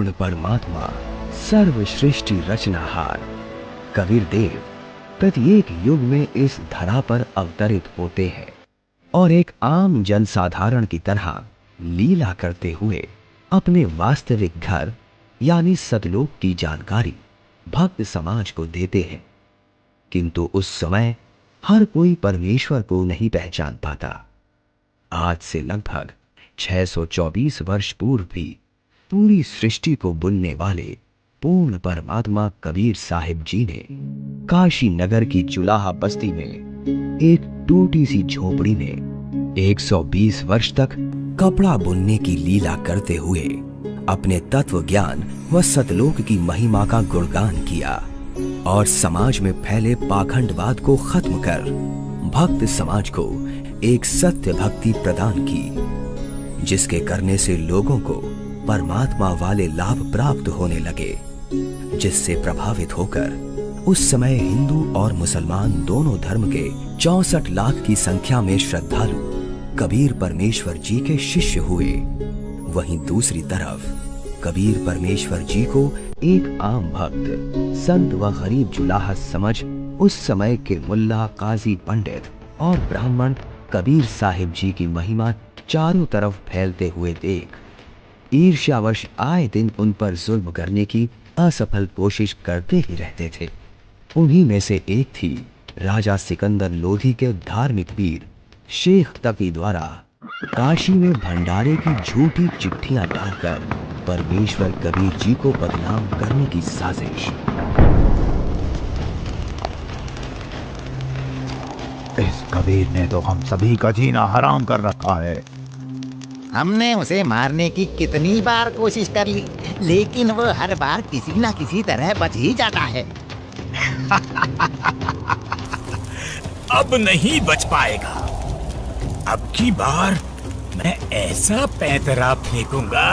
पूर्ण परमात्मा, सर्वश्रेष्ठ रचनाहार कबीर देव प्रत्येक युग में इस धरा पर अवतरित होते हैं और एक आम जनसाधारण की तरह लीला करते हुए अपने वास्तविक घर यानी सतलोक की जानकारी भक्त समाज को देते हैं। किंतु उस समय हर कोई परमेश्वर को नहीं पहचान पाता। आज से लगभग 624 वर्ष पूर्व भी पूरी सृष्टि को बुनने वाले पूर्ण परमात्मा कबीर साहिब जी ने काशी नगर की जुलाहा बस्ती में एक टूटी सी झोपड़ी में 120 वर्ष तक कपड़ा बुनने की लीला करते हुए अपने तत्व ज्ञान व सतलोक की महिमा का गुणगान किया और समाज में फैले पाखंडवाद को खत्म कर भक्त समाज को एक सत्य भक्ति प्रदान की, जिसके करने से लोगों को परमात्मा वाले लाभ प्राप्त होने लगे, जिससे प्रभावित होकर उस समय हिंदू और मुसलमान दोनों धर्म के 64 लाख की संख्या में श्रद्धालु कबीर परमेश्वर जी के शिष्य हुए। वहीं दूसरी तरफ कबीर परमेश्वर जी को एक आम भक्त, संत व गरीब जुलाहा समझ उस समय के मुल्ला, काजी, पंडित और ब्राह्मण कबीर साहिब जी की महिमा चारों तरफ फैलते हुए देख ईर्ष्यावश आए दिन उन पर जुल्म करने की असफल कोशिश करते ही रहते थे। उन्हीं में से एक थी राजा सिकंदर लोधी के धार्मिक वीर शेख तकी द्वारा काशी में भंडारे की झूठी चिट्ठियां डालकर परमेश्वर कबीर जी को बदनाम करने की साजिश। इस कबीर ने तो हम सभी का जीना हराम कर रखा है। हमने उसे मारने की कितनी बार कोशिश कर ली, लेकिन वो हर बार किसी न किसी तरह बच ही जाता है। अब नहीं बच पाएगा। अब की बार मैं ऐसा पैंतरा फेंकूंगा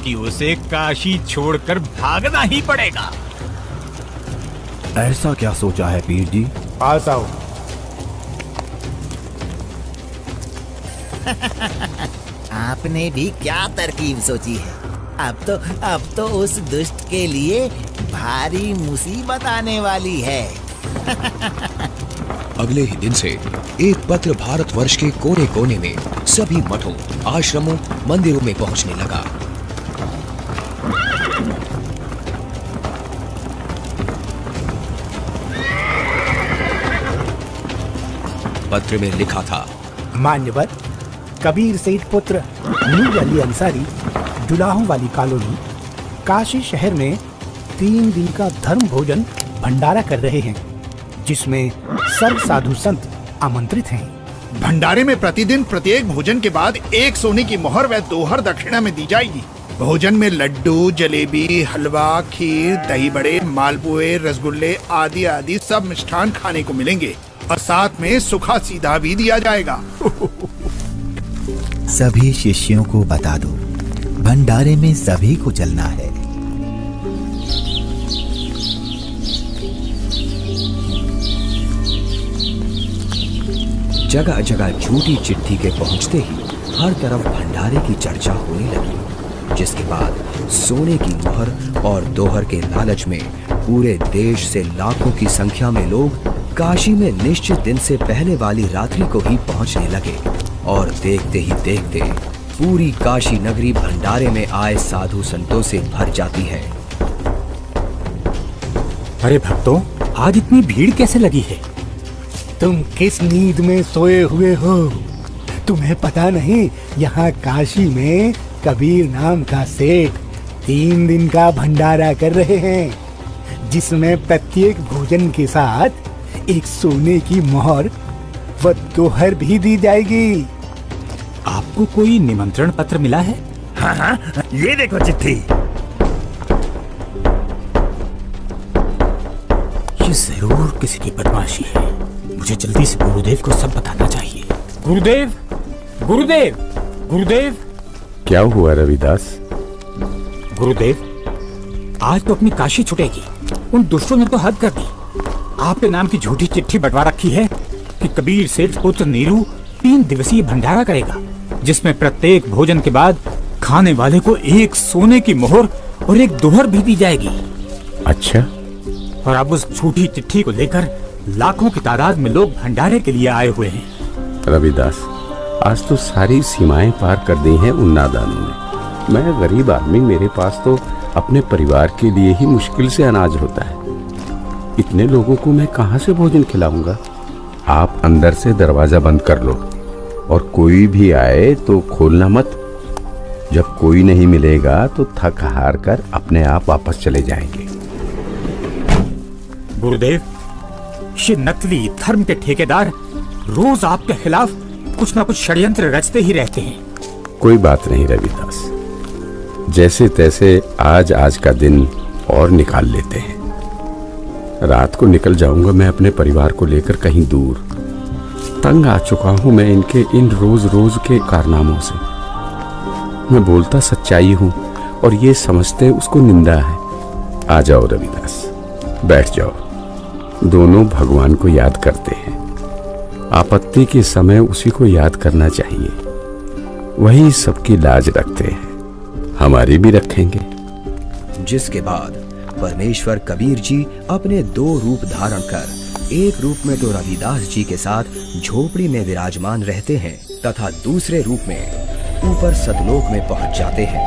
कि उसे काशी छोड़कर भागना ही पड़ेगा। ऐसा क्या सोचा है पीर जी? पास आओ। आपने भी क्या तरकीब सोची है? अब तो उस दुष्ट के लिए भारी मुसीबत आने वाली है। अगले ही दिन से एक पत्र भारतवर्ष के कोने कोने में सभी मठों, आश्रमों, मंदिरों में पहुंचने लगा। पत्र में लिखा था, मान्यवर कबीर सेठ पुत्र नूर अली अंसारी, जुलाहों वाली कॉलोनी, काशी शहर में 3 दिन का धर्म भोजन भंडारा कर रहे हैं, जिसमें सर्व साधु संत आमंत्रित हैं। भंडारे में प्रतिदिन प्रत्येक भोजन के बाद 1 सोने की मोहर व 2 हर दक्षिणा में दी जाएगी। भोजन में लड्डू, जलेबी, हलवा, खीर, दही बड़े, मालपुए, रसगुल्ले आदि आदि सब मिष्ठान खाने को मिलेंगे और साथ में सूखा सीधा भी दिया जाएगा। सभी शिष्यों को बता दो, भंडारे में सभी को चलना है। जगह जगह झूठी चिट्ठी के पहुंचते ही हर तरफ भंडारे की चर्चा होने लगी, जिसके बाद सोने की मोहर और दोहर के लालच में पूरे देश से लाखों की संख्या में लोग काशी में निश्चित दिन से पहले वाली रात्रि को ही पहुंचने लगे और देखते ही देखते पूरी काशी नगरी भंडारे में आए साधु संतों से भर जाती है। अरे भक्तों, आज इतनी भीड़ कैसे लगी है? तुम किस नींद में सोए हुए हो? तुम्हें पता नहीं यहाँ काशी में कबीर नाम का सेठ 3 दिन का भंडारा कर रहे हैं, जिसमें प्रत्येक भोजन के साथ 1 सोने की मोहर व दोहर भी दी जाएगी। आपको कोई निमंत्रण पत्र मिला है? हाँ, ये देखो चिट्ठी। ये जरूर किसी की बदमाशी है। मुझे जल्दी से गुरुदेव को सब बताना चाहिए। गुरुदेव, गुरुदेव, गुरुदेव। क्या हुआ रविदास? गुरुदेव, आज तो अपनी काशी छुटेगी। उन दुष्टों ने तो हद कर दी। आपके नाम की झूठी चिट्ठी बंटवा रखी है कि कबीर सेठ पुत्र नीरू 3 दिवसीय भंडारा करेगा, जिसमें प्रत्येक भोजन के बाद खाने वाले को 1 सोने की मोहर और एक दोहर भी दी जाएगी। अच्छा, और अब उस झूठी चिट्ठी को लेकर लाखों की तादाद में लोग भंडारे के लिए आए हुए हैं। रविदास, आज तो सारी सीमाएं पार कर दी हैं उन नादानों ने। मैं गरीब आदमी, मेरे पास तो अपने परिवार के लिए ही मुश्किल से अनाज होता है। इतने लोगों को मैं कहाँ से भोजन खिलाऊंगा? आप अंदर से दरवाजा बंद कर लो और कोई भी आए तो खोलना मत। जब कोई नहीं मिलेगा तो थक हार कर अपने आप वापस चले जाएंगे। गुरुदेव, ये नकली धर्म के ठेकेदार रोज आपके खिलाफ कुछ ना कुछ षड्यंत्र रचते ही रहते हैं। कोई बात नहीं रविदास, जैसे तैसे आज का दिन और निकाल लेते हैं। रात को निकल जाऊंगा मैं अपने परिवार को लेकर कहीं दूर। तंग आ चुका हूं मैं इनके इन रोज रोज के कारनामों से। मैं बोलता सच्चाई हूं और ये समझते उसको निंदा है। आ जाओ रविदास, बैठ जाओ। दोनों भगवान को याद करते हैं। आपत्ति के समय उसी को याद करना चाहिए। वही सबकी लाज रखते हैं, हमारी भी रखेंगे। जिसके बाद परमेश्वर कबीर जी अपने 2 रूप धारण कर एक रूप में तो रविदास जी के साथ झोपड़ी में विराजमान रहते हैं तथा दूसरे रूप में ऊपर सतलोक में पहुंच जाते हैं।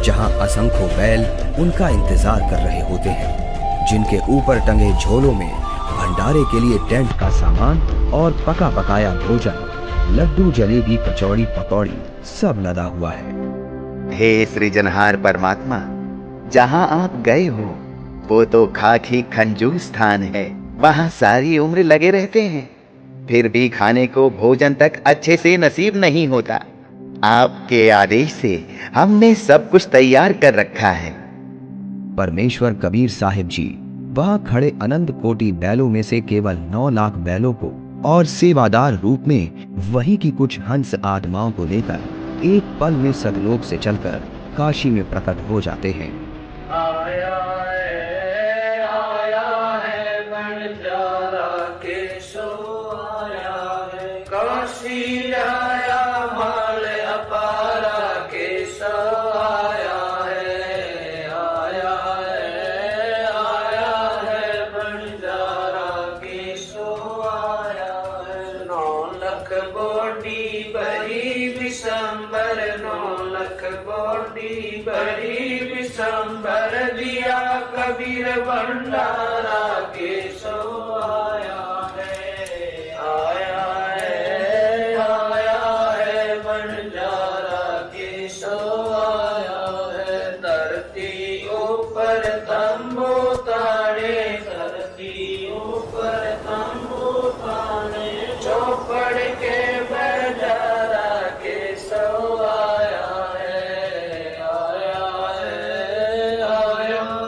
जहां असंख्यों बैल उनका इंतजार कर रहे होते हैं, जिनके ऊपर टंगे झोलों में भंडारे के लिए टेंट का सामान और पका पकाया भोजन, लड्डू, जलेबी, कचौड़ी, पकौड़ी सब लदा हुआ है। हे सृजनहार परमात्मा, जहाँ आप गए हो वो तो खाकी खंजूर स्थान है। वहाँ सारी उम्र लगे रहते हैं, फिर भी खाने को भोजन तक अच्छे से नसीब नहीं होता। आपके आदेश से हमने सब कुछ तैयार कर रखा है। परमेश्वर कबीर साहिब जी वहां खड़े अनंत कोटि बैलों में से केवल 9 लाख बैलों को और सेवादार रूप में वही की कुछ हंस आत्माओं को लेकर एक पल में सतलोक से चलकर काशी में प्रकट हो जाते हैं। आया है बंजारा केशो आया है, काशी आया माल अपारा केशो आया है। आया है बंजारा केशो आया है। 9 लाख बोडी बड़ी विशंबर, 9 लाख बोडी बड़ी विशंबर, दिया कबीर भंडारा केशो आया है। आया है बंजारा केशो आया है। धरती ऊपर तंबू ताड़े, धरती ऊपर तंबू ताड़े, चौपड़ के बंजारा केशो आया है। आया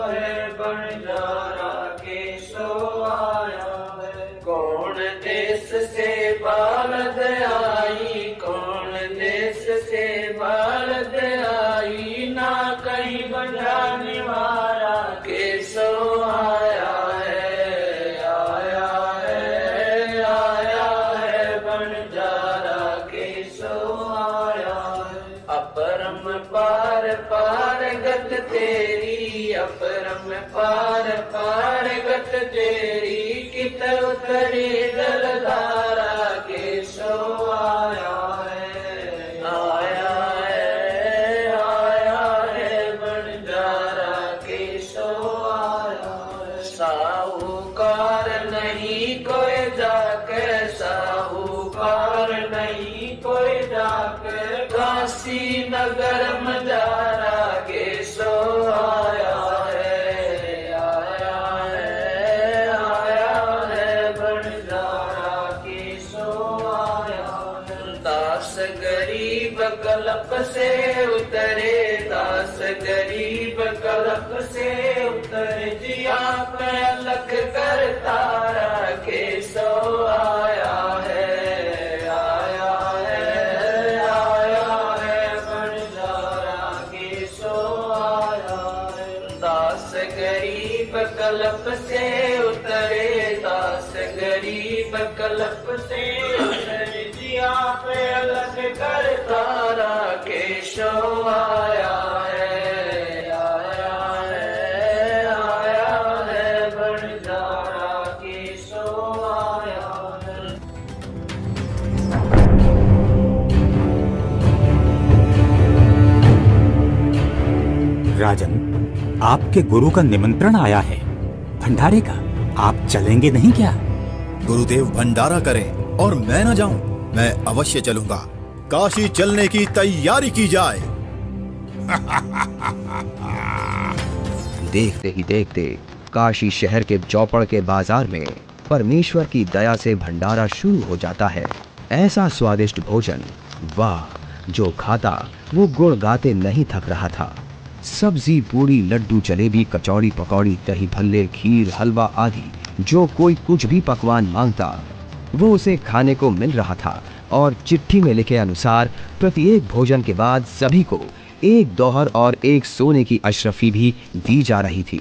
है बंजारा केशो आया है। कौन देश से बालद आई, कौन देश से बालद आई, ना कहीं बंजाने वाला केशो आया है। आया है बंजारा केशो आया है। अपरम पार पार गत तेरी, अपरम पार पार गत तेरी, कित उतरी जलधारा केशो आया है। आया है बंजारा केशो आया है। साहूकार नहीं कोई जाके, साहूकार नहीं कोई जाके, काशी नगर मजारा केशो आया है। आया है बंजारा केशो आया है। दास गरीब कल्प से उतरे, दास गरीब कल्प से उतरे, जिया पे लख कर तारा केशो आया है। आया है बंजारा केशो आया है। दास गरीब कल्प से उतरे, दास गरीब कल्प से उतरे, जिया पे अलग करता राकेशो आया है, आया है, आया है भंडारा केशो आया है। राजन, आपके गुरु का निमंत्रण आया है भंडारे का, आप चलेंगे नहीं क्या? गुरुदेव भंडारा करें और मैं न जाऊं, मैं अवश्य चलूंगा। काशी चलने की तैयारी की जाए। देखते ही देखते काशी शहर के चौपड़ के बाजार में परमेश्वर की दया से भंडारा शुरू हो जाता है। ऐसा स्वादिष्ट भोजन, वाह, जो खाता वो गुण गाते नहीं थक रहा था। सब्जी, पूरी, लड्डू, जलेबी, कचौड़ी, पकौड़ी, दही भल्ले, खीर, हलवा आदि जो कोई कुछ भी पकवान मांगता वो उसे खाने को मिल रहा था। और चिट्ठी में लिखे अनुसार प्रत्येक भोजन के बाद सभी को एक दोहर और एक सोने की अशरफी भी दी जा रही थी।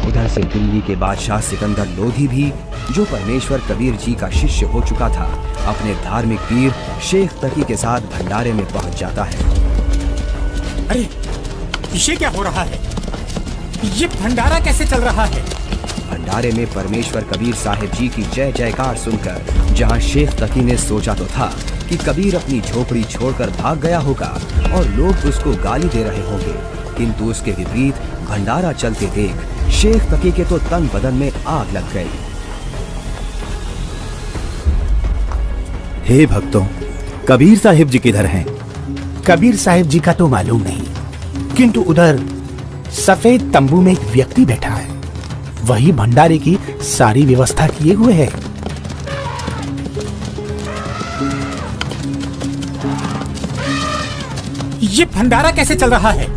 उधर से दिल्ली के बादशाह सिकंदर लोधी भी, जो परमेश्वर कबीर जी का शिष्य हो चुका था, अपने धार्मिक पीर शेख तकी के साथ भंडारे में पहुंच जाता है। अरे, ये क्या हो रहा है? ये भंडारा कैसे चल रहा है? भंडारे में परमेश्वर कबीर साहिब जी की जय जयकार सुनकर जहां शेख तकी ने सोचा तो था कि कबीर अपनी झोपड़ी छोड़कर भाग गया होगा और लोग उसको गाली दे रहे होंगे, किंतु उसके विपरीत भंडारा चलते देख शेख तकी के तो तन बदन में आग लग गई। हे भक्तों, कबीर साहिब जी किधर हैं? कबीर साहिब जी का तो मालूम नहीं, किंतु उधर सफेद तंबू में एक व्यक्ति बैठा है, वही भंडारे की सारी व्यवस्था किए हुए है। ये भंडारा कैसे चल रहा है?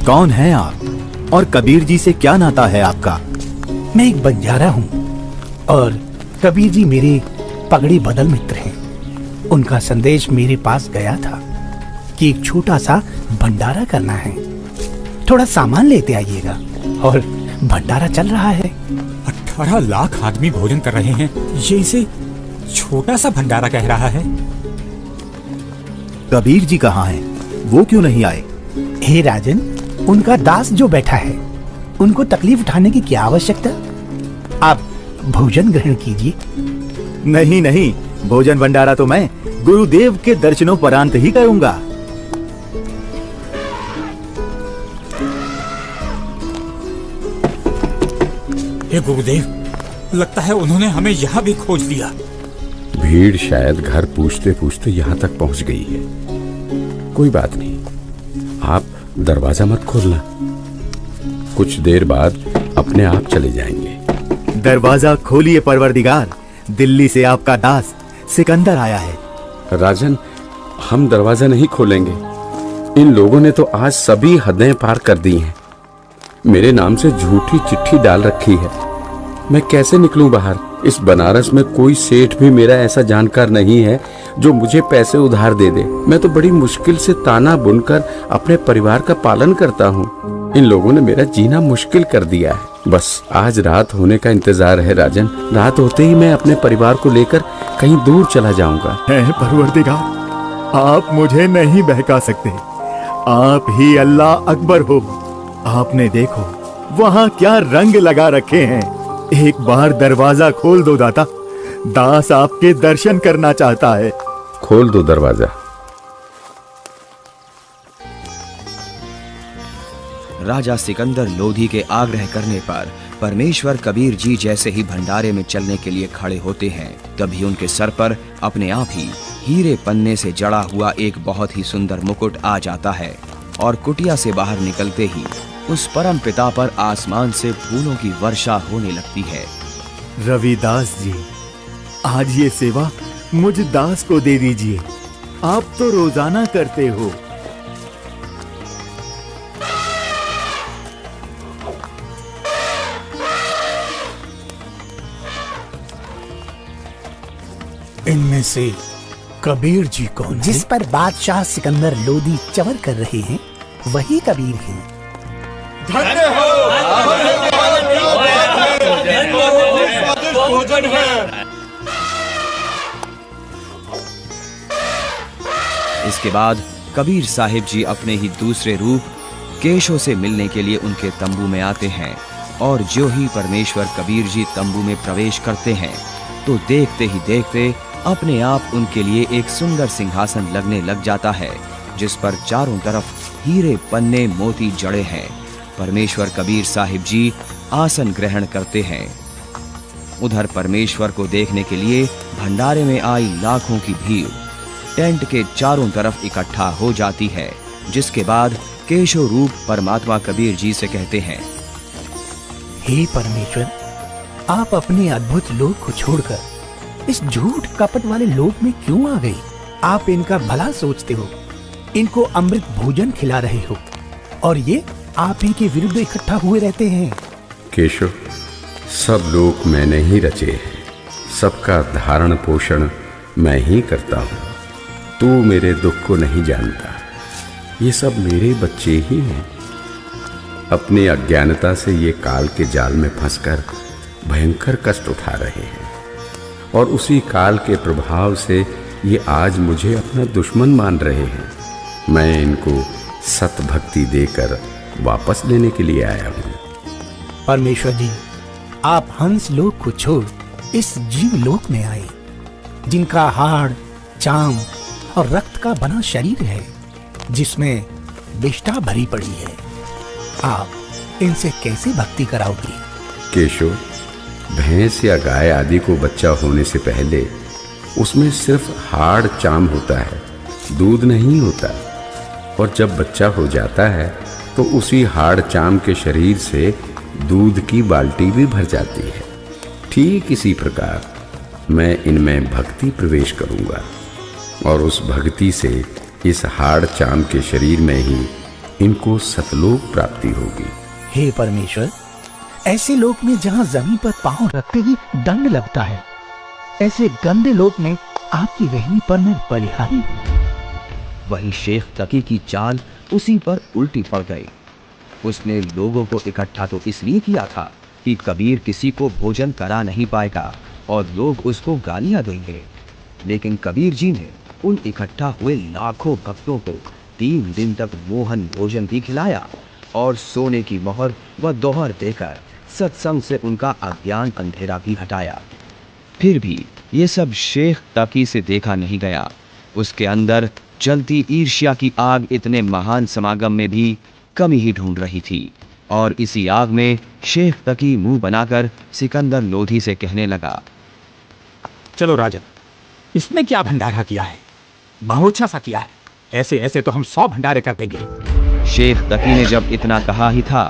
कौन हैं आप और कबीर जी से क्या नाता है आपका? मैं एक बंजारा हूँ और कबीर जी मेरे पगड़ी बदल मित्र हैं। उनका संदेश मेरे पास गया था कि एक छोटा सा भंडारा करना है, थोड़ा सामान लेते आइएगा। और भंडारा चल रहा है। 18 लाख आदमी भोजन कर रहे हैं, ये इसे छोटा सा भंडारा कह रहा है। कबीर जी कहाँ हैं? वो क्यों नहीं आए? हे राजन, उनका दास जो बैठा है, उनको तकलीफ उठाने की क्या आवश्यकता? आप भोजन ग्रहण कीजिए। नहीं नहीं, भोजन भंडारा तो मैं गुरुदेव के दर्शनोपरांत ही करूंगा। हे गुरुदेव, लगता है उन्होंने हमें यहाँ भी खोज लिया। भीड़ शायद घर पूछते पूछते यहाँ तक पहुँच गई है। कोई बात नहीं, आप दरवाजा मत खोलना, कुछ देर बाद अपने आप चले जाएंगे। दरवाजा खोलिए परवरदिगार, दिल्ली से आपका दास सिकंदर आया है। राजन, हम दरवाजा नहीं खोलेंगे। इन लोगों ने तो आज सभी हदें पार कर दी हैं। मेरे नाम से झूठी चिट्ठी डाल रखी है। मैं कैसे निकलूं बाहर? इस बनारस में कोई सेठ भी मेरा ऐसा जानकार नहीं है जो मुझे पैसे उधार दे दे। मैं तो बड़ी मुश्किल से ताना बुनकर अपने परिवार का पालन करता हूँ। इन लोगों ने मेरा जीना मुश्किल कर दिया है। बस आज रात होने का इंतजार है राजन। रात होते ही मैं अपने परिवार को लेकर कहीं दूर चला जाऊंगा। है परवरदिगार, आप मुझे नहीं बहका सकते। आप ही अल्लाह अकबर हो। आपने देखो वहाँ क्या रंग लगा रखे हैं। एक बार दरवाजा खोल दो दाता, दास आपके दर्शन करना चाहता है। खोल दो दरवाजा। राजा सिकंदर लोधी के आग्रह करने पर परमेश्वर कबीर जी जैसे ही भंडारे में चलने के लिए खड़े होते हैं, तभी उनके सर पर अपने आप ही हीरे पन्ने से जड़ा हुआ एक बहुत ही सुंदर मुकुट आ जाता है और कुटिया से बाहर निकलते ही उस परम पिता पर आसमान से फूलों की वर्षा होने लगती है। रविदास जी, आज ये सेवा मुझ दास को दे दीजिए। आप तो रोजाना करते हो। इनमें से कबीर जी कौन है? जिस पर बादशाह सिकंदर लोधी चवर कर रहे हैं, वही कबीर हैं। धन्य हो, स्वादिष्ट भोजन है। इसके बाद कबीर साहिब जी अपने ही दूसरे रूप केशव से मिलने के लिए उनके तंबू में आते हैं और जो ही परमेश्वर कबीर जी तंबू में प्रवेश करते हैं तो देखते ही देखते अपने आप उनके लिए एक सुंदर सिंहासन लगने लग जाता है जिस पर चारों तरफ हीरे पन्ने मोती जड़े हैं। परमेश्वर कबीर साहिब जी आसन ग्रहण करते हैं। उधर परमेश्वर को देखने के लिए भंडारे में आई लाखों की भीड़ टेंट के चारों तरफ इकट्ठा हो जाती है, जिसके बाद केशव रूप परमात्मा कबीर जी से कहते हैं, हे परमेश्वर, आप अपने अद्भुत लोक को छोड़कर इस झूठ कपट वाले लोक में क्यों आ गए? आप इनका भला सोचते हो, इनको अमृत भोजन खिला रहे हो और ये आप ही के विरुद्ध इकट्ठा हुए रहते हैं। केशव, सब लोग मैंने ही रचे हैं, सबका धारण पोषण मैं ही करता हूँ। तू मेरे दुख को नहीं जानता, ये सब मेरे बच्चे ही हैं। अपनी अज्ञानता से ये काल के जाल में फंसकर भयंकर कष्ट उठा रहे हैं और उसी काल के प्रभाव से ये आज मुझे अपना दुश्मन मान रहे हैं। मैं इनको सत भक्ति देकर वापस लेने के लिए आया हूँ। परमेश्वर जी, आप हंस लोक को छोड़ इस जीव लोक में आए, जिनका हाड़, चाम और रक्त का बना शरीर है, जिसमें विष्ठा भरी पड़ी है। आप इनसे कैसे भक्ति कराओगे? केशव, भैंस या गाय आदि को बच्चा होने से पहले उसमें सिर्फ हाड़ चाम होता है, दूध नहीं होता। और जब बच्चा हो जाता है तो उसी हाड़ चाम के शरीर से दूध की बाल्टी भी भर जाती है। ठीक इसी प्रकार मैं इनमें भक्ति प्रवेश करूंगा और उस भक्ति से इस हाड़ चाम के शरीर में ही इनको सतलोक प्राप्ति होगी। हे परमेश्वर, ऐसे लोक में जहाँ जमीन पर पांव रखते ही दंड लगता है, ऐसे गंदे लोक में आपकी रहनी पर मैं बलिहारी। वहीं शेख तकी की चाल उसी पर उल्टी पड़ गई। उसने लोगों को इकट्ठा तो इसलिए किया था कि कबीर किसी को भोजन करा नहीं पाएगा और लोग उसको गालियां देंगे, लेकिन कबीर जी ने उन इकट्ठा हुए लाखों भक्तों को 3 दिन तक मोहन भोजन भी खिलाया और सोने की मोहर व दोहर देकर सत्संग से उनका अज्ञान अंधेरा भी हटाया। फिर भी ये सब शेख तकी से देखा नहीं गया। उसके अंदर जलती ईर्ष्या की आग इतने महान समागम में भी कमी ही ढूंढ रही थी और इसी आग में शेख तकी मुंह बनाकर सिकंदर लोधी से कहने लगा, चलो राजन, इसने क्या भंडारा किया है? बहुत अच्छा सा किया है। ऐसे ऐसे तो हम 100 भंडारे कर देंगे। शेख तकी ने जब इतना कहा ही था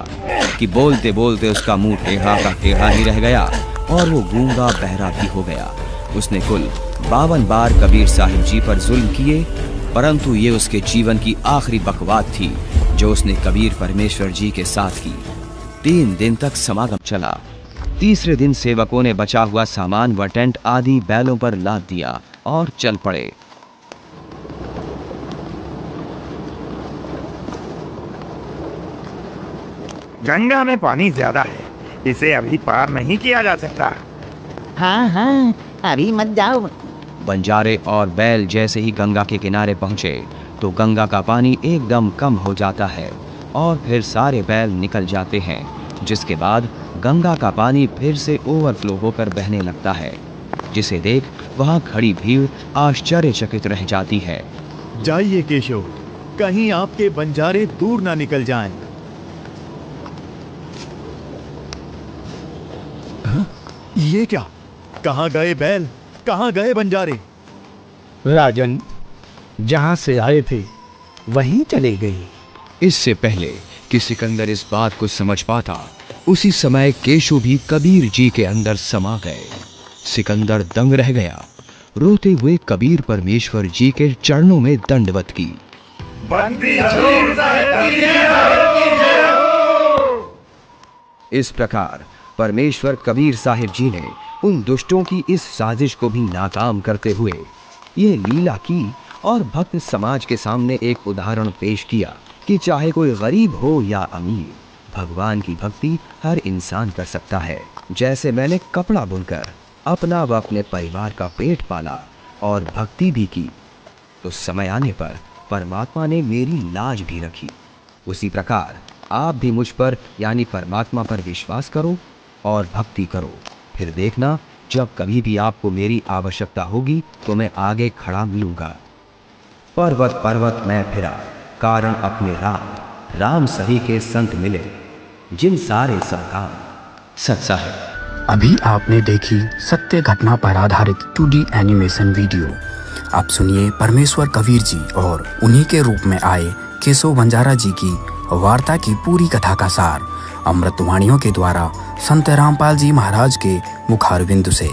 कि बोलते बोलते उसका मुंह टेढ़ा का टेढ़ा ही रह गया और वो गूंगा बहरा भी हो गया। उसने कुल 52 बार कबीर साहिब जी पर जुल्म किए, परंतु ये उसके जीवन की आखिरी बकवाद थी जो उसने कबीर परमेश्वर जी के साथ की। 3 दिन तक समागम चला। तीसरे दिन सेवकों ने बचा हुआ सामान व टेंट आदि बैलों पर लाद दिया और चल पड़े। गंगा में पानी ज्यादा है, इसे अभी पार नहीं किया जा सकता। हाँ हाँ, अभी मत जाओ। बंजारे और बैल जैसे ही गंगा के किनारे पहुंचे तो गंगा का पानी एकदम कम हो जाता है और फिर सारे बैल निकल जाते हैं, जिसके बाद गंगा का पानी फिर से ओवरफ्लो होकर बहने लगता है, जिसे देख वहां खड़ी भीड़ आश्चर्यचकित रह जाती है। जाइए केशव, कहीं आपके बंजारे दूर ना निकल जाएं। ये क्या? कहाँ गए बैल, कहाँ गए बंजारे? राजन, जहाँ से आए थे वहीं चले गए। इससे पहले कि सिकंदर इस बात को समझ पाता, उसी समय केशव भी कबीर जी के अंदर समा गए। सिकंदर दंग रह गया। रोते हुए कबीर परमेश्वर जी के चरणों में दंडवत की। इस प्रकार परमेश्वर कबीर साहिब जी ने उन दुष्टों की इस साजिश को भी नाकाम करते हुए ये लीला की और भक्त समाज के सामने एक उदाहरण पेश किया कि चाहे कोई गरीब हो या अमीर, भगवान की भक्ति हर इंसान कर सकता है। जैसे मैंने कपड़ा बुनकर अपना व अपने परिवार का पेट पाला और भक्ति भी की, तो समय आने पर परमात्मा ने मेरी लाज भी रखी। उसी प्रकार आप भी मुझ पर यानी परमात्मा पर विश्वास करो और भक्ति करो। फिर देखना, जब कभी भी आपको मेरी आवश्यकता होगी तो मैं आगे खड़ा मिलूंगा। पर्वत पर्वत मैं फिरा, कारण अपने राम, राम सही के संत मिले, जिन सारे सब काम सच्चा है। अभी आपने देखी सत्य घटना पर आधारित 2D एनिमेशन वीडियो। आप सुनिए परमेश्वर कबीर जी और उन्हीं के रूप में आए केशव बंजारा जी की वार्ता की पूरी कथा का सार अमृतवाणियों के द्वारा संत रामपाल जी महाराज के मुखारविंद से।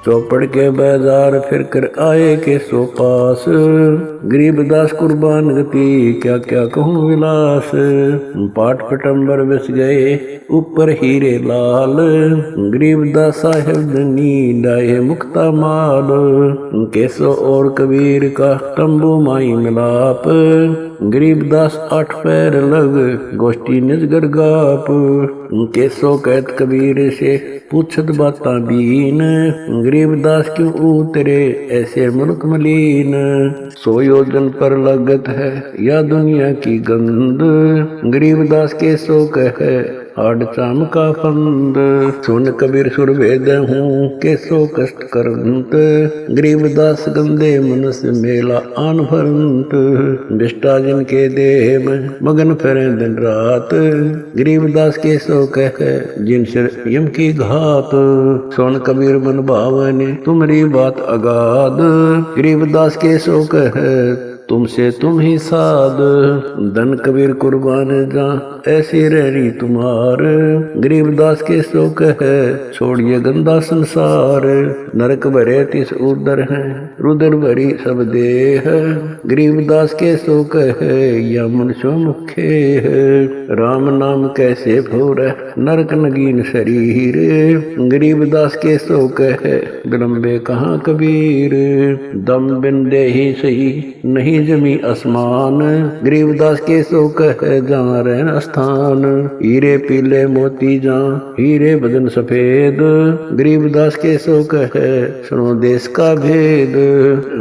चौपड़ के बाजार फिर कर आए केसो पास, गरीबदास कुर्बान गति क्या क्या कहूँ विलास। पाट पटम्बर बस गए ऊपर हीरे लाल, गरीबदास साहेब धनी डाये मुक्ता माल। केसो और कबीर का तंबू माई मिलाप, गरीबदास 8 पैर लग गोष्ठी निजगर गाप। केसो कहत कबीर से पूछत बाता बीन, गरीबदास क्यों उतरे ऐसे मुल्क मलीन। 100 योजन पर लगत है या दुनिया की गंद, गरीबदास केसो कहे आड़ चाम का फंद। सुन कबीर सुर वेद हूँ केसो कष्ट करंत, गरीबदास गंदे मनुष्य मेला आन भरंत। विष्टा जिनके देह में मगन फिरे दिन रात, गरीबदास केसो कहे जिन सिर यम की घात। सुन कबीर मन भावने तुम्हारी बात अगाध, गरीबदास केसो कहे तुमसे तुम ही साध। धन कबीर कुर्बान जा ऐसी रहनी तुम्हार, गरीबदास के सो कहे छोड़िए गंदा संसार। नरक भरे तिस उदर है रुदर भरी सब देह, गरीबदास के सो कहे या मनुष्य मुखे है। राम नाम कैसे भोर नरक नगीन शरीर, गरीबदास के सो कहे विलंबे कहाँ कबीर। दम बिंदे ही सही नहीं जमी आसमान, गरीबदास के सो कहे जहाँ रहन स्थान। हीरे पीले मोती जहाँ हीरे बदन सफेद, गरीबदास के सो कहे सुनो देश का भेद।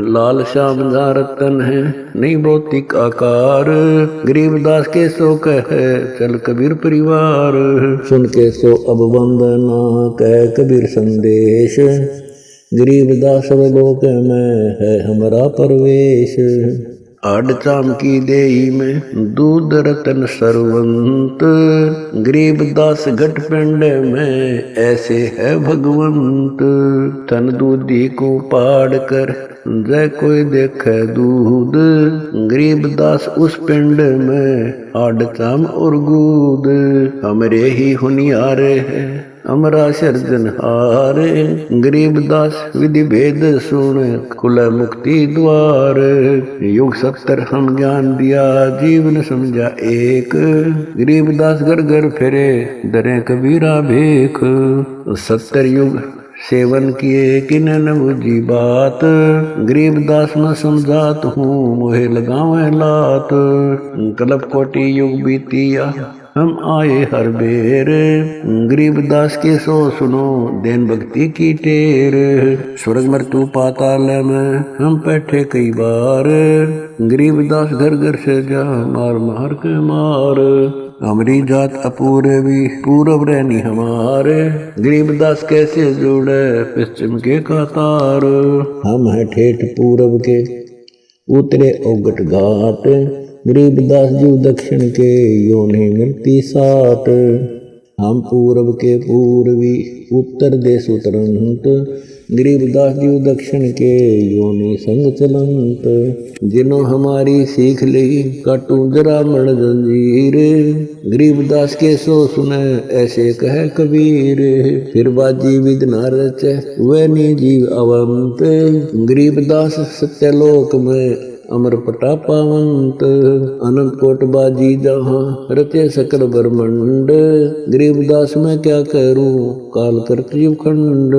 लाल श्याम जहाँ रतन है नहीं भौतिक आकार, गरीबदास के सो कहे चल कबीर परिवार। सुन के सो अब वंदना कह कबीर संदेश, गरीबदास लोक में है हमारा परवेश। आड़ चाम की देही में दूध रतन सरवंत, गरीबदास घट पिंड में ऐसे है भगवंत। तन दूधी को पाड़ कर जय कोई देखे दूध, गरीबदास उस पिंड में आड़ चाम और गूद। हमरे ही हुनियारे है अमरा सर्जनहार, गरीबदास विधि भेद सुन खुला मुक्ति द्वार। युग 70 हम ज्ञान दिया जीवन समझा एक, गरीबदास घर घर फिरे दरे कबीरा भेख। 70 युग सेवन किए किन न बुझी बात, गरीबदास न समझात हूँ मोहे लगावे लात। कल्प कोटि युग बीतिया हम आए हर बेर, गरीबदास के सो सुनो देन भक्ति की टेर। स्वर्ग मृत्यु पाताल में हम बैठे कई बार, गरीबदास घर घर से जा मार मार के मार। हमारी जात अपूर्वी पूर्व रहनी हमारे, गरीबदास कैसे जुड़े पश्चिम के कतार। हम है ठेठ पूर्व के उतरे औगट घाट, गरीबदास जी दक्षिण के यो नहीं मिलती साट। हम पूर्व के पूर्वी उत्तर देश उतरंत, गरीबदास जी दक्षिण के यो नहीं संग चलंत। जिन्हों हमारी सीख ली काटू जरा मण जंजीर, गरीबदास के सो सुने ऐसे कहे कबीर। फिर बाजी विद न रचे वह नी जीव अवंत, गरीबदास सत्यलोक में अमर प्रतापावंत अनंत कोट बाजी जहाँ रचे सकल ब्रह्मंड गरीबदास मैं क्या करूं काल करत जीव खंड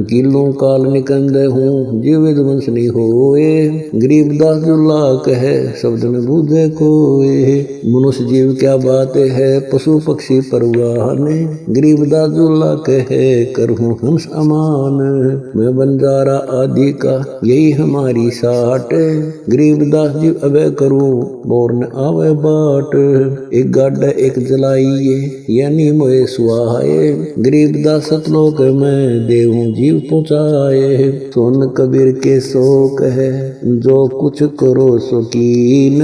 किलों काल निकंद हूँ जीव विध्वंस नहीं होए गरीबदास जो लाक है शब्द न बूझे कोए मनुष्य जीव क्या बात है पशु पक्षी परवान गरीबदास जो लाक है करहूं हंस अमान मैं बंजारा आदि का यही हमारी साट गरीबदास जी अबे करूं बोर न आवे बाट एक गाड एक जलाइए यानी मोए सुहाए गरीबदास सतलोक में देहूं जीव पहुँचाए सोन कबीर के शोक है जो कुछ करो शौकीन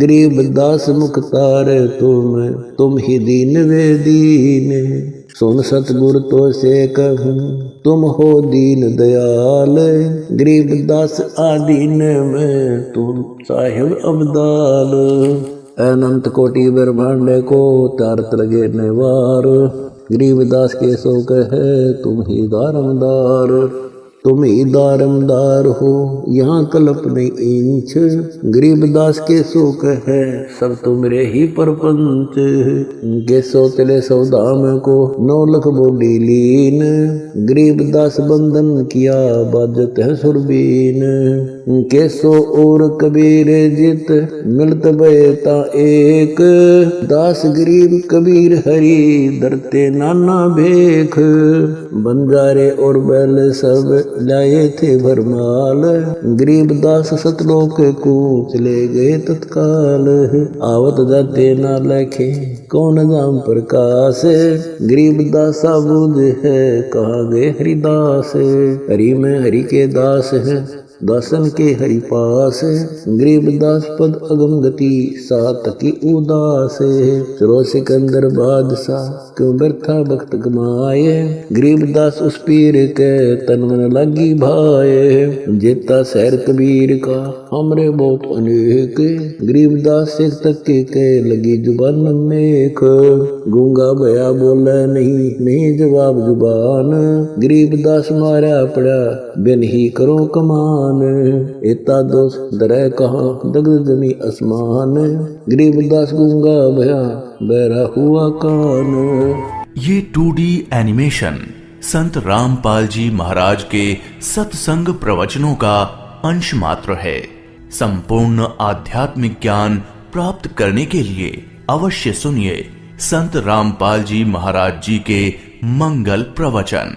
गरीबदास मुख्तार तुम ही दीन वे दीन सुन सतगुर तो से कहूँ तुम हो दीन दयाल गरीबदास आदीन में तुम साहिब अब्दाल अनंत कोटि ब्रह्मांड को तारत लगे नवार गरीबदास के शोक है तुम ही दारमदार तुम ही दारमदार हो यहाँ कल्प नहीं इंच गरीबदास के शोक है सब तुमरे ही परपंच के सोतले सौदाम को 9 लाख बोली लीन गरीबदास बंधन किया बाजत है सुरबीन के सो और कबीर जित मिलत बेता एक दास गरीब कबीर हरि दरते नाना भेख बंजारे और बैल सब लाए थे भरमाल गरीबदास सतलोक को चले गए तत्काल आवत जाते ना लखे कौन नाम प्रकाश गरीबदास बूझ है कहाँ गए हरिदास हरि में हरि के दास है दासन के हरि पास गरीबदास पद अगम गति सात की उदास चलो सिकंदर बादशाह क्यों व्यर्था भक्त गमाए गरीबदास उस पीर के तन मन लगी भाए जेता शहर कबीर का हमरे बहुत अनेक गरीबदास से तक के लगी जुबान मेख गूंगा भया बोला नहीं जवाब जुबान गरीबदास मारा पड़ा बिन ही करो कमान इतना दोष दरह कहाँ दग्ध जमी आसमान गरीबदास गूंगा भया बहरा हुआ कान। ये 2D एनिमेशन संत रामपाल जी महाराज के सत्संग प्रवचनों का अंश मात्र है। संपूर्ण आध्यात्मिक ज्ञान प्राप्त करने के लिए अवश्य सुनिए संत रामपाल जी महाराज जी के मंगल प्रवचन।